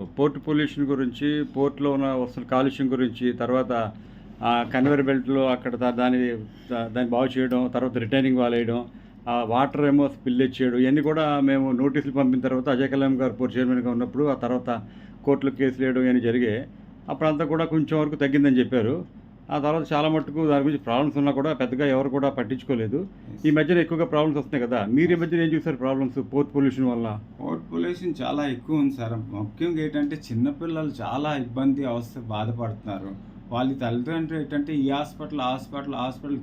Port pollution గురించి, పోర్ట్‌లో ఉన్న వస్తువుల కాలుష్యం గురించి, తర్వాత కన్వేయర్ బెల్ట్‌లో అక్కడ దాన్ని బాగు చేయడం, తర్వాత రిటైనింగ్ వాల్ ఎయడం, వాటర్ ఏమో స్పిల్లేజ్ చేయడం, ఇయన్నీ కూడా మేము నోటీసులు పంపిన తర్వాత అజయ్ కల్లాం గారు పోర్ట్ చైర్మన్‌గా ఉన్నప్పుడు, ఆ తర్వాత కోర్టులో కేసులేయడం ఇయన్నీ జరిగాయి. అప్పుడంతా కూడా కొంచెం వరకు తగ్గిందని చెప్పారు. ఆ తర్వాత చాలా మట్టుకు దాని గురించి ప్రాబ్లమ్స్ ఉన్నా కూడా పెద్దగా ఎవరు కూడా పట్టించుకోలేదు. ఈ మధ్యన ఎక్కువగా ప్రాబ్లమ్స్ వస్తున్నాయి కదా! మీరు ఈ మధ్యన ఏం చూసారు ప్రాబ్లమ్స్ పోర్ట్ పొల్యూషన్ వల్ల? పోర్ట్ పొల్యూషన్ చాలా ఎక్కువ ఉంది సార్. ముఖ్యంగా ఏంటంటే చిన్నపిల్లలు చాలా ఇబ్బంది అవస్థ బాధపడుతున్నారు. వాళ్ళ తల్లిదండ్రులు ఏంటంటే ఈ హాస్పిటల్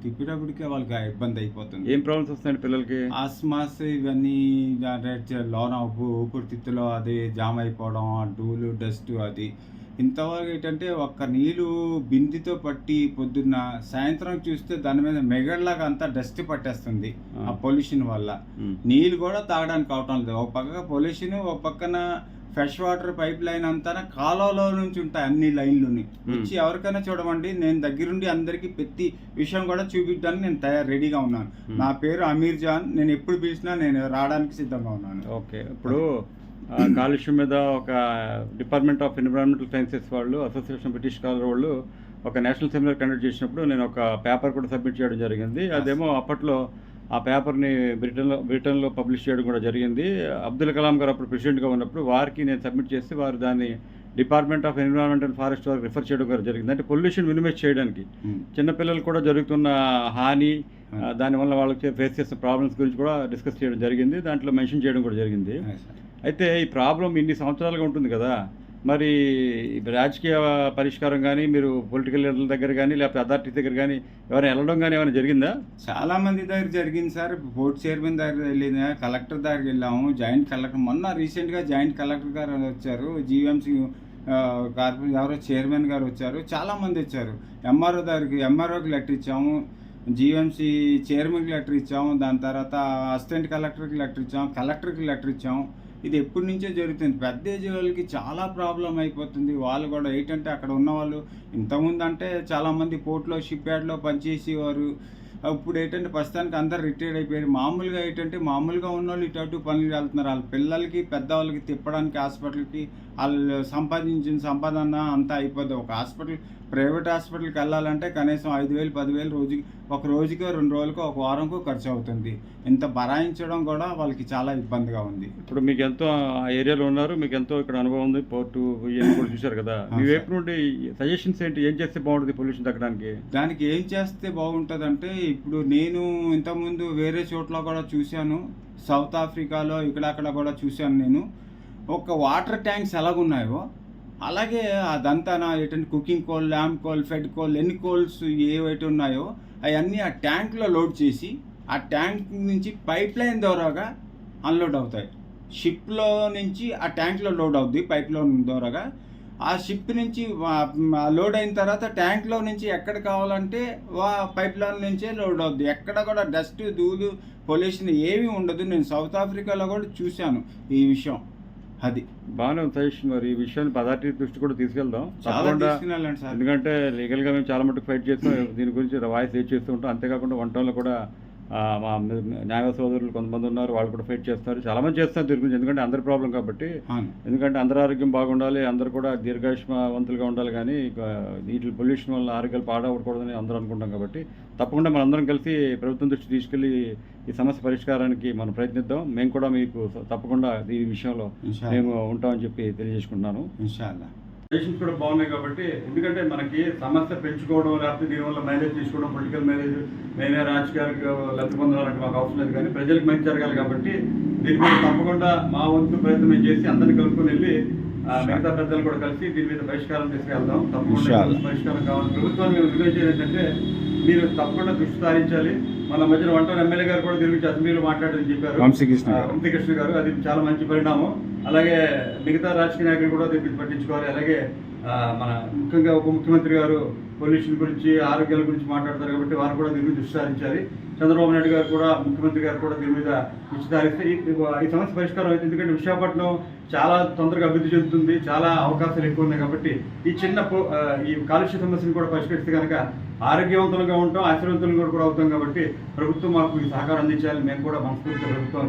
తిప్పినప్పటికే వాళ్ళకి ఆ ఇబ్బంది అయిపోతుంది. ఏం ప్రాబ్లమ్స్ వస్తున్నాయండి పిల్లలకి? ఆస్మాస్ ఇవన్నీ లోన ఊపిరితిత్తులో అది జామ్ అయిపోవడం, ఆ ధూళి, డస్ట్ అది. ఇంతవరకు ఏంటంటే ఒక్క నీళ్ళు బిందెతో పట్టి పొద్దున్న సాయంత్రం చూస్తే దాని మీద మెగడ్లాగా అంతా డస్ట్ పట్టేస్తుంది ఆ పొల్యూషన్ వల్ల. నీళ్ళు కూడా తాగడానికి అవటం లేదు. ఒక పక్క పొల్యూషన్, ఒక పక్కన ఫ్రెష్ వాటర్ పైప్ లైన్ అంతా కాలువలో నుంచి ఉంటాయి అన్ని లైన్లుని. వచ్చి ఎవరికైనా చూడమండి, నేను దగ్గరుండి అందరికీ ప్రతి విషయం కూడా చూపించడానికి నేను రెడీగా ఉన్నాను. నా పేరు అమీర్ జాన్. నేను ఎప్పుడు పిలిచినా నేను రావడానికి సిద్ధంగా ఉన్నాను. ఓకే. ఇప్పుడు కాలుష్యం మీద ఒక డిపార్ట్మెంట్ ఆఫ్ ఎన్విరాన్మెంటల్ సైన్సెస్ వాళ్ళు, అసోసియేషన్ బ్రిటిష్ స్కాలర్ వాళ్ళు ఒక నేషనల్ సెమినార్ కండక్ట్ చేసినప్పుడు నేను ఒక పేపర్ కూడా సబ్మిట్ చేయడం జరిగింది. అదేమో అప్పట్లో ఆ పేపర్ని బ్రిటన్లో పబ్లిష్ చేయడం కూడా జరిగింది. అబ్దుల్ కలాం గారు అప్పుడు ప్రెసిడెంట్గా ఉన్నప్పుడు వారికి నేను సబ్మిట్ చేస్తే వారు దాన్ని department of environment and forest వారికి రిఫర్ చేయడం కూడా జరిగింది. అంటే పొల్యూషన్ మినిమైజ్ చేయడానికి చిన్నపిల్లలు కూడా జరుగుతున్న హాని, దానివల్ల వాళ్ళకి ఫేస్ చేస్తున్న ప్రాబ్లమ్స్ గురించి కూడా డిస్కస్ చేయడం జరిగింది. దాంట్లో మెన్షన్ చేయడం కూడా జరిగింది. అయితే ఈ ప్రాబ్లం ఇన్ని సంవత్సరాలుగా ఉంటుంది కదా, మరి రాజకీయ పరిష్కారం కానీ, మీరు పొలిటికల్ లీడర్ల దగ్గర కానీ, లేకపోతే అథారిటీస్ దగ్గర కానీ ఎవరైనా వెళ్ళడం కానీ ఏమైనా జరిగిందా? చాలా మంది దగ్గర జరిగింది సార్. పోర్ట్ చైర్మన్ దగ్గర వెళ్ళిన, కలెక్టర్ దగ్గరికి వెళ్ళాము. జాయింట్ కలెక్టర్ మొన్న రీసెంట్గా జాయింట్ కలెక్టర్ గారు వచ్చారు. జీఎంసీ కార్పొరేషన్ ఎవరో చైర్మన్ గారు వచ్చారు. చాలామంది వచ్చారు. ఎంఆర్ఓకి లెటర్ ఇచ్చాము, జీఎంసీ చైర్మన్కి లెటర్ ఇచ్చాము, దాని తర్వాత అసిస్టెంట్ కలెక్టర్కి లెటర్ ఇచ్చాము, కలెక్టర్కి లెటర్ ఇచ్చాము. ఇది ఎప్పటి నుంచో జరుగుతుంది. పెద్ద ఏజ్ వాళ్ళకి చాలా ప్రాబ్లం అయిపోతుంది. వాళ్ళు కూడా ఏంటంటే అక్కడ ఉన్నవాళ్ళు ఇంతకుముందు అంటే చాలామంది పోర్ట్లో, షిప్ యార్డ్లో పనిచేసేవారు. ఇప్పుడు ఏంటంటే ప్రస్తుతానికి అందరు రిటైర్డ్ అయిపోయారు. మామూలుగా ఉన్నవాళ్ళు ఇటు పనులు వెళ్తున్నారు. వాళ్ళ పిల్లలకి, పెద్దవాళ్ళకి తిప్పడానికి హాస్పిటల్కి వాళ్ళు సంపాదించిన సంపాదన అంతా అయిపోద్ది. ఒక ప్రైవేట్ హాస్పిటల్కి వెళ్ళాలంటే కనీసం 5,000, 10,000 ఒక రోజుకో, 2 రోజులకో, ఒక వారంకో ఖర్చు అవుతుంది. ఇంత భరాయించడం కూడా వాళ్ళకి చాలా ఇబ్బందిగా ఉంది. ఇప్పుడు మీకు ఎంతో ఆ ఏరియాలో ఉన్నారు, మీకు ఎంతో ఇక్కడ అనుభవం ఉంది, పోర్టు ఇవన్నీ కూడా చూశారు కదా. మీ వైపు నుండి సజెషన్స్ ఏంటి? ఏం చేస్తే బాగుంటుంది పొల్యూషన్ తగ్గడానికి? దానికి ఏం చేస్తే బాగుంటుందంటే, ఇప్పుడు నేను ఇంతకుముందు వేరే చోట్ల కూడా చూశాను. సౌత్ ఆఫ్రికాలో ఇక్కడక్కడ కూడా చూశాను నేను. ఒక వాటర్ ట్యాంక్స్ ఎలాగున్నాయో అలాగే అదంతా ఏంటంటే cooking coal, lamp coal, fed coal, ఎన్ని కోల్స్ ఏవైతే ఉన్నాయో అవన్నీ ఆ ట్యాంక్లో లోడ్ చేసి ఆ ట్యాంక్ నుంచి పైప్ లైన్ ద్వారాగా అన్లోడ్ అవుతాయి. షిప్లో నుంచి ఆ ట్యాంక్లో లోడ్ అవుద్ది పైప్ లైన్ ద్వారాగా. ఆ షిప్ నుంచి లోడ్ అయిన తర్వాత ట్యాంక్లో నుంచి ఎక్కడ కావాలంటే పైప్ లైన్ నుంచే లోడ్ అవుద్ది. ఎక్కడ కూడా డస్ట్, ధూళి, పొల్యూషన్ ఏమీ ఉండదు. నేను సౌత్ ఆఫ్రికాలో కూడా చూశాను ఈ విషయం. అది బాగానే ఉంది సజెషన్. మరి ఈ విషయాన్ని అథారిటీ దృష్టి కూడా తీసుకెళ్దాం తప్పకుండా. ఎందుకంటే లీగల్గా మేము చాలా మటుకు ఫైట్ చేస్తాం, దీని గురించి వాయిస్ రేజ్ చేస్తూ ఉంటాం. అంతేకాకుండా వంటల్లో కూడా మా న్యాయ సోదరులు కొంతమంది ఉన్నారు, వాళ్ళు కూడా ఫైట్ చేస్తారు, చాలామంది చేస్తారు దీని గురించి. ఎందుకంటే అందరి ప్రాబ్లం కాబట్టి. ఎందుకంటే అందరి ఆరోగ్యం బాగుండాలి, అందరూ కూడా దీర్ఘాయుష్మంతులుగా ఉండాలి. కానీ వీటి పొల్యూషన్ వల్ల ఆరోగ్యాలు పాడవకూడదని అందరూ అనుకుంటాం కాబట్టి తప్పకుండా మనందరం కలిసి ప్రభుత్వం దృష్టి తీసుకెళ్ళి ఈ సమస్య పరిష్కారానికి మనం ప్రయత్నిద్దాం. మేము కూడా మీకు తప్పకుండా ఈ విషయంలో మేము ఉంటామని చెప్పి తెలియజేసుకుంటున్నాను. ఇన్షాల్లా. సజెషన్స్ కూడా బాగున్నాయి కాబట్టి, ఎందుకంటే మనకి సమస్య పెంచుకోవడం, లేకపోతే దీనివల్ల మైలేజ్ తీసుకోవడం, పొలిటికల్ మైలేజ్, మేమే రాజకీయాలకు లబ్ధి పొందాలంటే మాకు అవసరం లేదు. కానీ ప్రజలకు మంచి జరగాలి కాబట్టి దీని మీద తప్పకుండా మా వంతు ప్రయత్నం మేము చేసి అందరినీ కలుపుకొని వెళ్ళి మిగతా పెద్దలు కూడా కలిసి దీని మీద పరిష్కారం తీసుకెళ్దాం. తప్పకుండా పరిష్కారం కావాలి. ప్రభుత్వాన్ని మేము రిక్వెస్ట్ ఏంటంటే మీరు తప్పకుండా దృష్టి సారించాలి. మన మధ్యన వంటూరు ఎమ్మెల్యే గారు కూడా దీని గురించి అసెంబ్లీలో మాట్లాడని చెప్పారు, వంశీకృష్ణ గారు. అది చాలా మంచి పరిణామం. అలాగే మిగతా రాజకీయ నాయకులు కూడా దీన్ని పట్టించుకోవాలి. అలాగే మన ముఖ్యంగా ఉప ముఖ్యమంత్రి గారు పొల్యూషన్ గురించి, ఆరోగ్యాల గురించి మాట్లాడతారు కాబట్టి వారు కూడా దీని మీద దృష్టి సారించాలి. చంద్రబాబు నాయుడు గారు కూడా, ముఖ్యమంత్రి గారు కూడా దీని మీద దృష్టి సారిస్తే ఈ సమస్య పరిష్కారం అవుతుంది. ఎందుకంటే విశాఖపట్నం చాలా తొందరగా అభివృద్ధి చెందుతుంది, చాలా అవకాశాలు ఎక్కువ ఉన్నాయి కాబట్టి ఈ కాలుష్య సమస్యను కూడా పరిష్కరిస్తే కనుక ఆరోగ్యవంతులుగా ఉంటాం, ఆశీర్వంతులుగా కూడా అవుతాం. కాబట్టి ప్రభుత్వం మాకు ఈ సహకారం అందించాలి. మేము కూడా మనస్ఫూర్తిగా ప్రభుత్వం